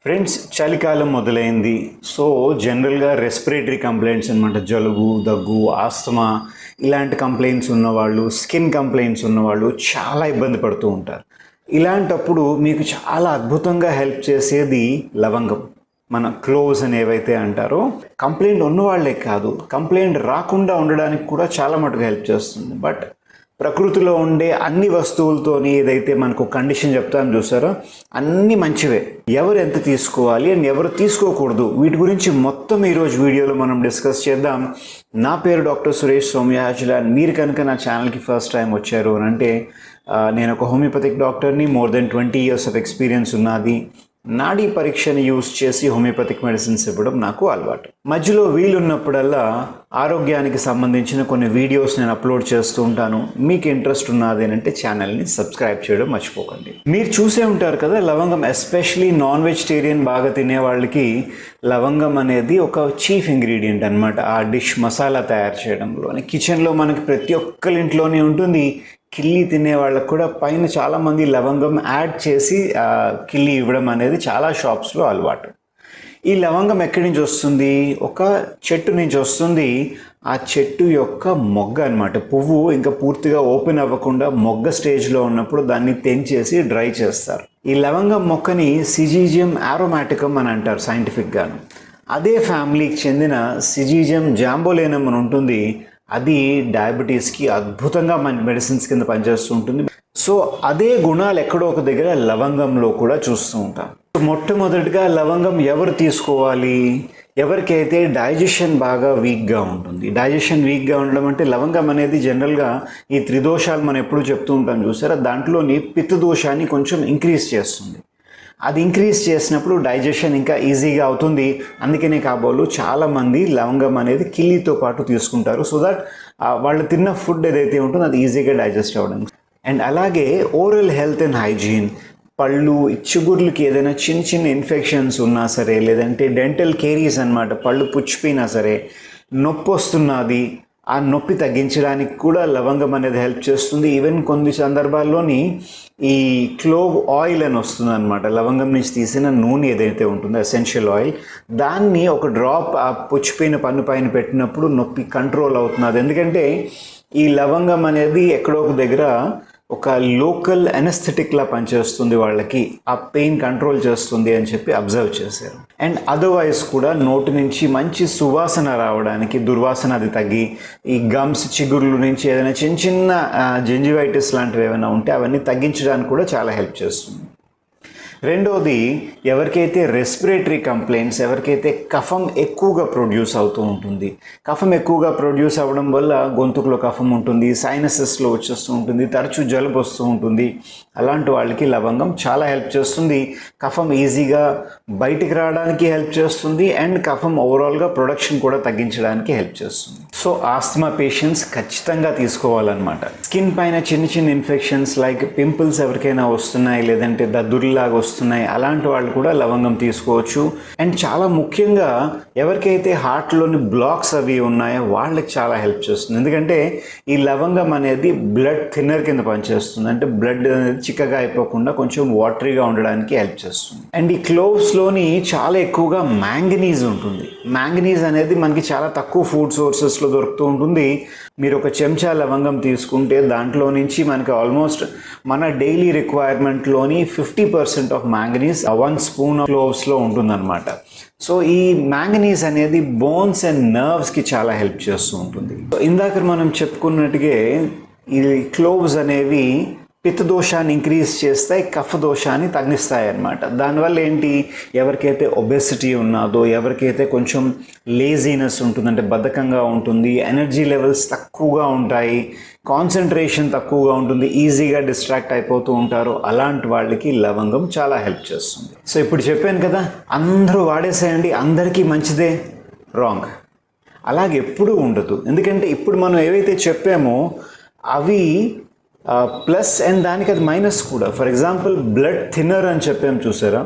Friends, చలికాలం మొదలైంది. So జనరల్గా రెస్పిరేటరీ కంప్లైంట్స్ అనమాట. జలుబు, దగ్గు, ఆస్తమా ఇలాంటి కంప్లైంట్స్ ఉన్నవాళ్ళు, స్కిన్ కంప్లైంట్స్ ఉన్నవాళ్ళు చాలా ఇబ్బంది పడుతూ ఉంటారు. ఇలాంటప్పుడు మీకు చాలా అద్భుతంగా హెల్ప్ చేసేది లవంగం. మన క్లోవ్స్ అని ఏవైతే అంటారో, కంప్లైంట్ ఉన్నవాళ్లే కాదు, కంప్లైంట్ రాకుండా ఉండడానికి కూడా చాలా మటుకు హెల్ప్ చేస్తుంది. బట్ ప్రకృతిలో ఉండే అన్ని వస్తువులతోని ఏదైతే మనకు కండిషన్ చెప్తాను చూసారో, అన్నీ మంచివే. ఎవరు ఎంత తీసుకోవాలి అండ్ ఎవరు తీసుకోకూడదు, వీటి గురించి మొత్తం ఈరోజు వీడియోలో మనం డిస్కస్ చేద్దాం. నా పేరు డాక్టర్ సురేష్ సోమయాజుల. మీరు కనుక నా ఛానల్కి ఫస్ట్ టైం వచ్చారు అని అంటే, నేను ఒక హోమియోపతిక్ డాక్టర్ని. More than 20 years of experience ఉన్నది. నాడీ పరీక్షని యూజ్ చేసి హోమియోపతిక్ మెడిసిన్స్ ఇవ్వడం నాకు అలవాటు. మధ్యలో వీలున్నప్పుడల్లా ఆరోగ్యానికి సంబంధించిన కొన్ని వీడియోస్ నేను అప్లోడ్ చేస్తూ ఉంటాను. మీకు ఇంట్రెస్ట్ ఉన్నది అంటే ఛానల్ని సబ్స్క్రైబ్ చేయడం మర్చిపోకండి. మీరు చూసే ఉంటారు కదా, లవంగం ఎస్పెషలీ నాన్ వెజిటేరియన్ బాగా తినే వాళ్ళకి లవంగం అనేది ఒక చీఫ్ ఇంగ్రీడియంట్ అనమాట. ఆ డిష్ మసాలా తయారు చేయడంలో కిచెన్లో మనకి ప్రతి ఒక్కరింట్లోనే ఉంటుంది. కిల్లి తినే వాళ్ళకు కూడా పైన చాలామంది లవంగం యాడ్ చేసి కిల్లి ఇవ్వడం అనేది చాలా షాప్స్లో అలవాటు. ఈ లవంగం ఎక్కడి నుంచి వస్తుంది? ఒక చెట్టు నుంచి వస్తుంది. ఆ చెట్టు యొక్క మొగ్గ అనమాట. పువ్వు ఇంకా పూర్తిగా ఓపెన్ అవ్వకుండా మొగ్గ స్టేజ్లో ఉన్నప్పుడు దాన్ని తెంచేసి డ్రై చేస్తారు. ఈ లవంగం మొక్కని సిజీజియం ఆరోమాటికమ్ అని అంటారు సైంటిఫిక్గాను. అదే ఫ్యామిలీకి చెందిన సిజీజియం జాంబోలేనం అని ఉంటుంది. అది డయాబెటీస్కి అద్భుతంగా మెడిసిన్స్ కింద పనిచేస్తూ ఉంటుంది. సో అదే గుణాలు ఎక్కడో ఒక దగ్గర లవంగంలో కూడా చూస్తూ ఉంటాం. మొట్టమొదటిగా లవంగం ఎవరు తీసుకోవాలి? ఎవరికైతే డైజెషన్ బాగా వీక్గా ఉంటుంది. డైజెషన్ వీక్గా ఉండడం అంటే, లవంగం అనేది జనరల్గా ఈ త్రిదోషాలు మనం ఎప్పుడు చెప్తూ ఉంటాం చూసారా, దాంట్లోని పిత్త దోషాన్ని కొంచెం ఇంక్రీజ్ చేస్తుంది. అది ఇంక్రీజ్ చేసినప్పుడు డైజెషన్ ఇంకా ఈజీగా అవుతుంది. అందుకనే కాబోలు చాలామంది లవంగం అనేది కిల్లీతో పాటు తీసుకుంటారు. సో దట్ వాళ్ళు తిన్న ఫుడ్ ఏదైతే ఉంటుందో అది ఈజీగా డైజెస్ట్ అవ్వడం. అండ్ అలాగే ఓరల్ హెల్త్ అండ్ హైజీన్, పళ్ళు చిగుర్లకి ఏదైనా చిన్న చిన్న ఇన్ఫెక్షన్స్ ఉన్నా సరే, లేదంటే డెంటల్ కేరీస్ అనమాట, పళ్ళు పుచ్చిపోయినా సరే, నొప్పి వస్తున్నది, ఆ నొప్పి తగ్గించడానికి కూడా లవంగం అనేది హెల్ప్ చేస్తుంది. ఈవెన్ కొన్ని సందర్భాల్లోని ఈ క్లోవ్ ఆయిల్ అని వస్తుంది అనమాట. లవంగం నుంచి తీసిన నూనె ఏదైతే ఉంటుందో ఎసెన్షియల్ ఆయిల్, దాన్ని ఒక డ్రాప్ ఆ పుచ్చిపోయిన పన్ను పైన పెట్టినప్పుడు నొప్పి కంట్రోల్ అవుతున్నది. ఎందుకంటే ఈ లవంగం అనేది ఎక్కడో ఒక దగ్గర ఒక లోకల్ ఎనస్థెటిక్లా పనిచేస్తుంది, వాళ్ళకి ఆ పెయిన్ కంట్రోల్ చేస్తుంది అని చెప్పి అబ్జర్వ్ చేశారు. అండ్ అదర్వైజ్ కూడా నోటి నుంచి మంచి సువాసన రావడానికి, దుర్వాసన అది తగ్గి, ఈ గమ్స్ చిగుర్ల నుంచి ఏదైనా చిన్న చిన్న జెంజివైటిస్ లాంటివి ఏమైనా ఉంటే అవన్నీ తగ్గించడానికి కూడా చాలా హెల్ప్ చేస్తుంది. రెండోది, ఎవరికైతే రెస్పిరేటరీ కంప్లైంట్స్, ఎవరికైతే కఫం ఎక్కువగా ప్రొడ్యూస్ అవుతూ ఉంటుంది, కఫం ఎక్కువగా ప్రొడ్యూస్ అవ్వడం వల్ల గొంతుకులో కఫం ఉంటుంది, సైనసెస్లో వచ్చేస్తూ ఉంటుంది, తరచూ జలుబు వస్తూ ఉంటుంది, అలాంటి వాళ్ళకి లవంగం చాలా హెల్ప్ చేస్తుంది. కఫం ఈజీగా బయటికి రావడానికి హెల్ప్ చేస్తుంది. అండ్ కఫం ఓవరాల్గా ప్రొడక్షన్ కూడా తగ్గించడానికి హెల్ప్ చేస్తుంది. సో ఆస్తమా పేషెంట్స్ ఖచ్చితంగా తీసుకోవాలన్నమాట. స్కిన్ పైన చిన్న చిన్న ఇన్ఫెక్షన్స్ లైక్ పింపుల్స్ ఎవరికైనా వస్తున్నాయి, లేదంటే దద్దుర్లాగా వస్తున్నాయి, అలాంటి వాళ్ళు కూడా లవంగం తీసుకోవచ్చు. అండ్ చాలా ముఖ్యంగా ఎవరికైతే హార్ట్లోని బ్లాక్స్ అవి ఉన్నాయో వాళ్ళకి చాలా హెల్ప్ చేస్తుంది. ఎందుకంటే ఈ లవంగం అనేది బ్లడ్ థిన్నర్ కింద పనిచేస్తుంది. అంటే బ్లడ్ అనేది చిక్కగా అయిపోకుండా కొంచెం వాటరీగా ఉండడానికి హెల్ప్ చేస్తుంది. అండ్ ఈ క్లోవ్స్లోని చాలా ఎక్కువగా మ్యాంగనీస్ ఉంటుంది. మ్యాంగనీస్ అనేది మనకి చాలా తక్కువ ఫుడ్ సోర్సెస్లో దొరుకుతూ ఉంటుంది. మీరు ఒక చెంచా లవంగం తీసుకుంటే దాంట్లో నుంచి మనకి ఆల్మోస్ట్ మన డైలీ రిక్వైర్మెంట్లోని 50% ఆఫ్ మ్యాంగనీస్ 1 స్పూన్ ఆఫ్ క్లోవ్స్లో ఉంటుందన్నమాట. సో ఈ మ్యాంగనీస్ అనేది బోన్స్ అండ్ నర్వ్స్కి చాలా హెల్ప్ చేస్తూ ఉంటుంది. ఇందాక మనం చెప్పుకున్నట్టుగా ఈ క్లోవ్స్ అనేవి పిత్త దోషాన్ని ఇంక్రీజ్ చేస్తాయి, కఫ దోషాన్ని తగ్గిస్తాయి అన్నమాట. దానివల్ల ఏంటి, ఎవరికైతే ఒబెసిటీ ఉన్నదో, ఎవరికైతే కొంచెం లేజీనెస్ ఉంటుందంటే బద్ధకంగా ఉంటుంది, ఎనర్జీ లెవెల్స్ తక్కువగా ఉంటాయి, కాన్సన్ట్రేషన్ తక్కువగా ఉంటుంది, ఈజీగా డిస్ట్రాక్ట్ అయిపోతూ ఉంటారు, అలాంటి వాళ్ళకి లవంగం చాలా హెల్ప్ చేస్తుంది. సో ఇప్పుడు చెప్పాను కదా, అందరూ వాడేసేయండి, అందరికీ మంచిదే. రాంగ్. అలాగే ఎప్పుడూ ఉండదు. ఎందుకంటే ఇప్పుడు మనం ఏవైతే చెప్పామో అవి ప్లస్ అండ్ దానికి అది మైనస్ కూడా. ఫర్ ఎగ్జాంపుల్ బ్లడ్ థిన్నర్ అని చెప్పాము చూసారా,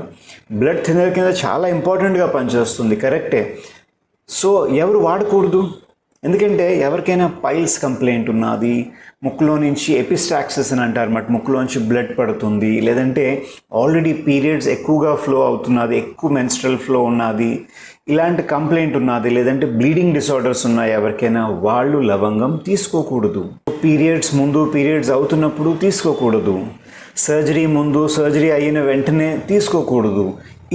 బ్లడ్ థిన్నర్ కింద చాలా ఇంపార్టెంట్గా పనిచేస్తుంది, కరెక్టే. సో ఎవరు వాడకూడదు? ఎందుకంటే ఎవరికైనా పైల్స్ కంప్లైంట్ ఉన్నది, ముక్కులో నుంచి ఎపిస్టాక్సిస్ అని అంటారు అన్నమాట, ముక్కులోంచి బ్లడ్ పడుతుంది, లేదంటే ఆల్రెడీ పీరియడ్స్ ఎక్కువగా ఫ్లో అవుతున్నది, ఎక్కువ మెన్స్ట్రల్ ఫ్లో ఉన్నది, ఇలాంటి కంప్లైంట్ ఉన్నది, లేదంటే బ్లీడింగ్ డిసార్డర్స్ ఉన్నాయి ఎవరికైనా, వాళ్ళు లవంగం తీసుకోకూడదు. పీరియడ్స్ ముందు, పీరియడ్స్ అవుతున్నప్పుడు తీసుకోకూడదు, సర్జరీ ముందు, సర్జరీ అయిన వెంటనే తీసుకోకూడదు.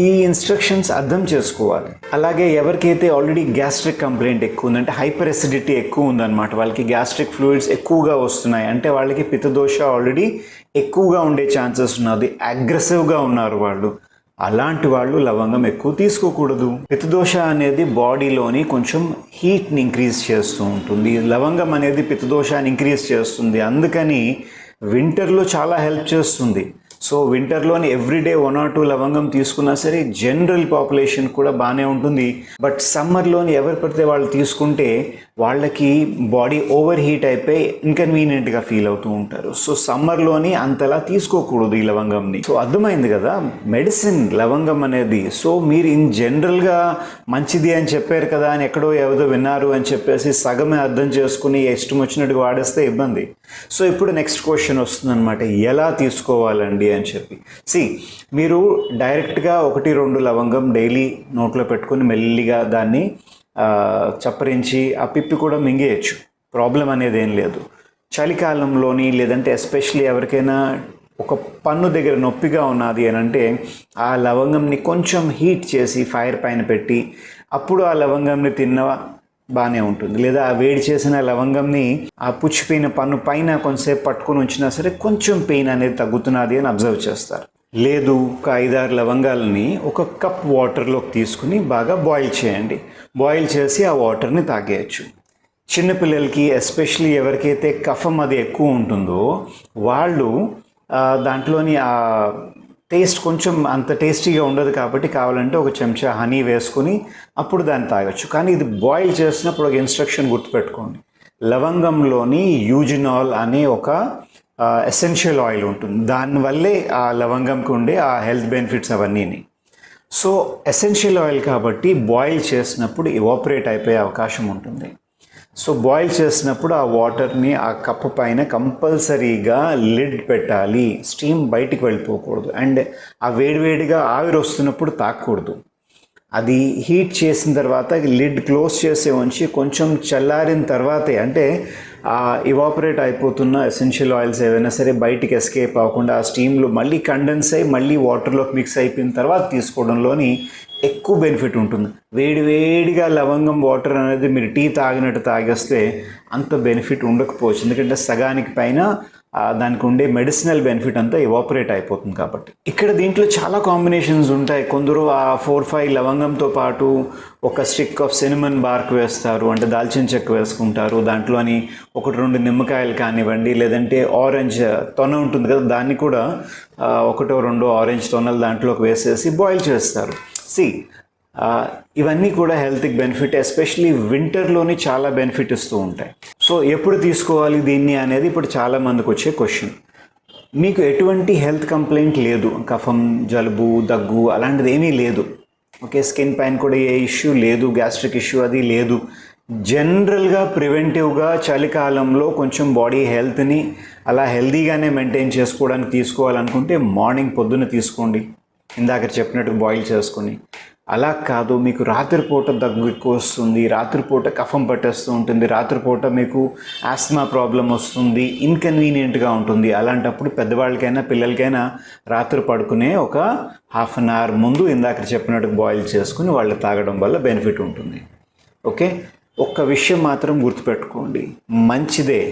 ఈ ఇన్స్ట్రక్షన్స్ అర్థం చేసుకోవాలి. అలాగే ఎవరికైతే ఆల్రెడీ గ్యాస్ట్రిక్ కంప్లైంట్ ఎక్కువ ఉందంటే, హైపర్ ఎసిడిటీ ఎక్కువ ఉందన్నమాట, వాళ్ళకి గ్యాస్ట్రిక్ ఫ్లూయిడ్స్ ఎక్కువగా వస్తున్నాయి అంటే వాళ్ళకి పిత్తదోష ఆల్రెడీ ఎక్కువగా ఉండే ఛాన్సెస్ ఉన్నది, అగ్రెసివ్గా ఉన్నారు వాళ్ళు, అలాంటి వాళ్ళు లవంగం ఎక్కువ తీసుకోకూడదు. పిత్తదోష అనేది బాడీలోని కొంచెం హీట్ని ఇంక్రీజ్ చేస్తూ ఉంటుంది. లవంగం అనేది పిత్తదోషాన్ని ఇంక్రీజ్ చేస్తుంది, అందుకని వింటర్లో చాలా హెల్ప్ చేస్తుంది. సో వింటర్లోని ఎవ్రీడే 1 or 2 లవంగం తీసుకున్నా సరే జనరల్ పాపులేషన్ కూడా బాగానే ఉంటుంది. బట్ సమ్మర్లోని ఎవరు పడితే వాళ్ళు తీసుకుంటే వాళ్ళకి బాడీ ఓవర్ హీట్ అయిపోయి ఇన్కన్వీనియంట్గా ఫీల్ అవుతూ ఉంటారు. సో సమ్మర్లోని అంతలా తీసుకోకూడదు ఈ లవంగంని. సో అర్థమైంది కదా, మెడిసిన్ లవంగం అనేది. సో మీరు ఇన్ జనరల్గా మంచిది అని చెప్పారు కదా అని ఎక్కడో ఏదో విన్నారు అని చెప్పేసి సగమే అర్థం చేసుకుని ఇష్టం వచ్చినట్టుగా వాడేస్తే ఇబ్బంది. సో ఇప్పుడు నెక్స్ట్ క్వశ్చన్ వస్తుందన్నమాట, ఎలా తీసుకోవాలండి అని చెప్పి. మీరు డైరెక్ట్గా 1-2 లవంగం డైలీ నోట్లో పెట్టుకుని మెల్లిగా దాన్ని చప్పరించి ఆ పిప్పి కూడా మింగేయచ్చు, ప్రాబ్లం అనేది ఏం లేదు. చలికాలంలోని లేదంటే ఎస్పెషలీ ఎవరికైనా ఒక పన్ను దగ్గర నొప్పిగా ఉన్నది అని అంటే ఆ లవంగంని కొంచెం హీట్ చేసి ఫైర్ పైన పెట్టి అప్పుడు ఆ లవంగంని తిన్న బాగానే ఉంటుంది. లేదా ఆ వేడి చేసిన లవంగంని ఆ పుచ్చిపోయిన పన్ను పైన కొంచెంసేపు పట్టుకొని ఉంచినా సరే కొంచెం పెయిన్ అనేది తగ్గుతున్నది అని అబ్జర్వ్ చేస్తారు. లేదు, ఒక 5-6 లవంగాలని ఒక కప్ వాటర్లోకి తీసుకుని బాగా బాయిల్ చేయండి. బాయిల్ చేసి ఆ వాటర్ని తాగేయచ్చు. చిన్నపిల్లలకి ఎస్పెషలీ ఎవరికైతే కఫం అది ఎక్కువ ఉంటుందో వాళ్ళు దాంట్లోని ఆ టేస్ట్ కొంచెం అంత టేస్టీగా ఉండదు కాబట్టి కావాలంటే ఒక చెంచా హనీ వేసుకుని అప్పుడు దాన్ని తాగొచ్చు. కానీ ఇది బాయిల్ చేసినప్పుడు ఒక ఇన్స్ట్రక్షన్ గుర్తుపెట్టుకోండి, లవంగంలోని యూజినాల్ అనే ఒక ఎసెన్షియల్ ఆయిల్ ఉంటుంది, దానివల్లే ఆ లవంగంకి ఉండే ఆ హెల్త్ బెనిఫిట్స్ అవన్నీని. సో ఎసెన్షియల్ ఆయిల్ కాబట్టి బాయిల్ చేసినప్పుడు ఎవాపరేట్ అయిపోయే అవకాశం ఉంటుంది. సో బాయిల్ చేసినప్పుడు ఆ వాటర్ని ఆ కప్పు పైన కంపల్సరీగా లిడ్ పెట్టాలి, స్టీమ్ బయటికి వెళ్ళిపోకూడదు. అండ్ ఆ వేడివేడిగా ఆవిరి వస్తున్నప్పుడు తాగకూడదు. అది హీట్ చేసిన తర్వాత లిడ్ క్లోజ్ చేసి ఉంచి కొంచెం చల్లారిన తర్వాతే, అంటే ఆ ఇవాపరేట్ అయిపోతున్న ఎసెన్షియల్ ఆయిల్స్ ఏవైనా సరే బయటికి ఎస్కేప్ అవ్వకుండా ఆ స్టీమ్లో మళ్ళీ కండెన్స్ అయ్యి మళ్ళీ వాటర్లోకి మిక్స్ అయిపోయిన తర్వాత తీసుకోవడంలోని ఎక్కువ బెనిఫిట్ ఉంటుంది. వేడివేడిగా లవంగం వాటర్ అనేది మీరు టీ తాగినట్టు తాగేస్తే అంత బెనిఫిట్ ఉండకపోవచ్చు, ఎందుకంటే సగానికి పైన దానికి ఉండే మెడిసినల్ బెనిఫిట్ అంతా ఎవాపరేట్ అయిపోతుంది కాబట్టి. ఇక్కడ దీంట్లో చాలా కాంబినేషన్స్ ఉంటాయి. కొందరు ఆ 4-5 లవంగంతో పాటు ఒక స్టిక్ ఆఫ్ సినమన్ బార్క్ వేస్తారు, అంటే దాల్చిన చెక్క వేసుకుంటారు. దాంట్లోని 1-2 నిమ్మకాయలు కానివ్వండి, లేదంటే ఆరెంజ్ తొన ఉంటుంది కదా, దాన్ని కూడా 1-2 ఆరెంజ్ తొనలు దాంట్లోకి వేసేసి బాయిల్ చేస్తారు. ఇవన్నీ కూడా హెల్త్కి బెనిఫిట్, ఎస్పెషలీ వింటర్లోని చాలా బెనిఫిట్ ఇస్తూ ఉంటాయి. సో ఎప్పుడు తీసుకోవాలి దీన్ని అనేది ఇప్పుడు చాలామందికి వచ్చే క్వశ్చన్. మీకు ఎటువంటి హెల్త్ కంప్లైంట్ లేదు, కఫం, జలుబు, దగ్గు అలాంటిది ఏమీ లేదు, ఓకే, స్కిన్ పైన కూడా ఏ ఇష్యూ లేదు, గ్యాస్ట్రిక్ ఇష్యూ అది లేదు, జనరల్గా ప్రివెంటివ్గా చలికాలంలో కొంచెం బాడీ హెల్త్ని అలా హెల్తీగానే మెయింటైన్ చేసుకోవడానికి తీసుకోవాలనుకుంటే మార్నింగ్ పొద్దున్న తీసుకోండి, ఇందాక చెప్పినట్టు బాయిల్ చేసుకొని. అలా కాదు, మీకు రాత్రిపూట దగ్గు ఎక్కువ వస్తుంది, రాత్రిపూట కఫం పట్టేస్తూ ఉంటుంది, రాత్రిపూట మీకు ఆస్మా ప్రాబ్లం వస్తుంది, ఇన్కన్వీనియంట్గా ఉంటుంది, అలాంటప్పుడు పెద్దవాళ్ళకైనా పిల్లలకైనా రాత్రి పడుకునే ఒక 1/2 hour ముందు ఇందాక చెప్పినట్టు బాయిల్ చేసుకుని వాళ్ళు తాగడం వల్ల బెనిఫిట్ ఉంటుంది. ఓకే, ఒక్క విషయం మాత్రం గుర్తుపెట్టుకోండి, మంచిదే,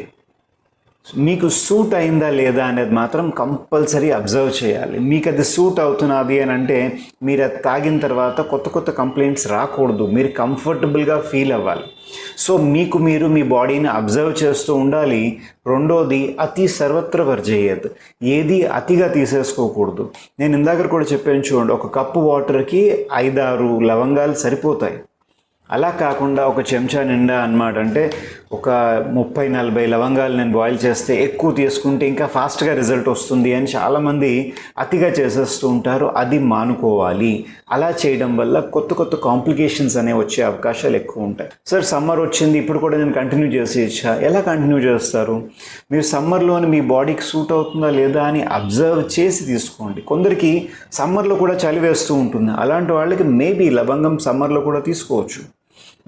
మీకు సూట్ అయిందా లేదా అనేది మాత్రం కంపల్సరీ అబ్జర్వ్ చేయాలి. మీకు అది సూట్ అవుతున్నది అని అంటే మీరు అది తాగిన తర్వాత కొత్త కొత్త కంప్లైంట్స్ రాకూడదు, మీరు కంఫర్టబుల్గా ఫీల్ అవ్వాలి. సో మీరు మీ బాడీని అబ్జర్వ్ చేస్తూ ఉండాలి. రెండోది, అతి సర్వత్ర వర్జయ్యదు, ఏది అతిగా తీసేసుకోకూడదు. నేను ఇందాక కూడా చెప్పాను చూడండి, ఒక కప్పు వాటర్కి 5-6 లవంగాలు సరిపోతాయి. అలా కాకుండా ఒక చెంచా నిండా అన్నమాట, అంటే ఒక 30-40 లవంగాలు నేను బాయిల్ చేస్తే ఎక్కువ తీసుకుంటే ఇంకా ఫాస్ట్గా రిజల్ట్ వస్తుంది అని చాలామంది అతిగా చేసేస్తూ ఉంటారు. అది మానుకోవాలి. అలా చేయడం వల్ల కొత్త కొత్త కాంప్లికేషన్స్ అనేవి వచ్చే అవకాశాలు ఎక్కువ ఉంటాయి. సార్ సమ్మర్ వచ్చింది, ఇప్పుడు కూడా నేను కంటిన్యూ చేసేయచ్చా? ఎలా కంటిన్యూ చేస్తారు? మీరు సమ్మర్లోని మీ బాడీకి సూట్ అవుతుందా లేదా అని అబ్జర్వ్ చేసి తీసుకోండి. కొందరికి సమ్మర్లో కూడా చలి వేస్తూ ఉంటుంది, అలాంటి వాళ్ళకి మేబీ లవంగం సమ్మర్లో కూడా తీసుకోవచ్చు.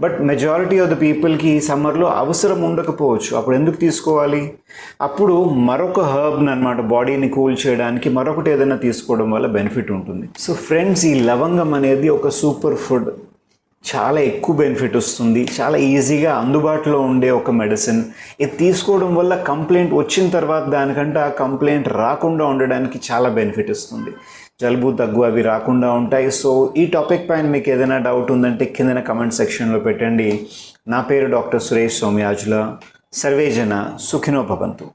బట్ మెజారిటీ ఆఫ్ ద పీపుల్కి సమ్మర్లో అవసరం ఉండకపోవచ్చు. అప్పుడు ఎందుకు తీసుకోవాలి? అప్పుడు మరొక హర్బ్ని అనమాట బాడీని కూల్ చేయడానికి మరొకటి ఏదైనా తీసుకోవడం వల్ల బెనిఫిట్ ఉంటుంది. సో ఫ్రెండ్స్, ఈ లవంగం అనేది ఒక సూపర్ ఫుడ్. చాలా ఎక్కువ బెనిఫిట్ వస్తుంది, చాలా ఈజీగా అందుబాటులో ఉండే ఒక మెడిసిన్. ఇది తీసుకోవడం వల్ల కంప్లైంట్ వచ్చిన తర్వాత దానికంటే ఆ కంప్లైంట్ రాకుండా ఉండడానికి చాలా బెనిఫిట్ ఇస్తుంది. జలుబు దగ్గు అవి రాకుండా ఉంటాయి. సో ఈ టాపిక్ పైన మీకు ఏదైనా డౌట్ ఉందంటే కింద కమెంట్ సెక్షన్లో పెట్టండి. నా పేరు డాక్టర్ సురేష్ సోమయాజుల. సర్వేజన సుఖినో భవంతు.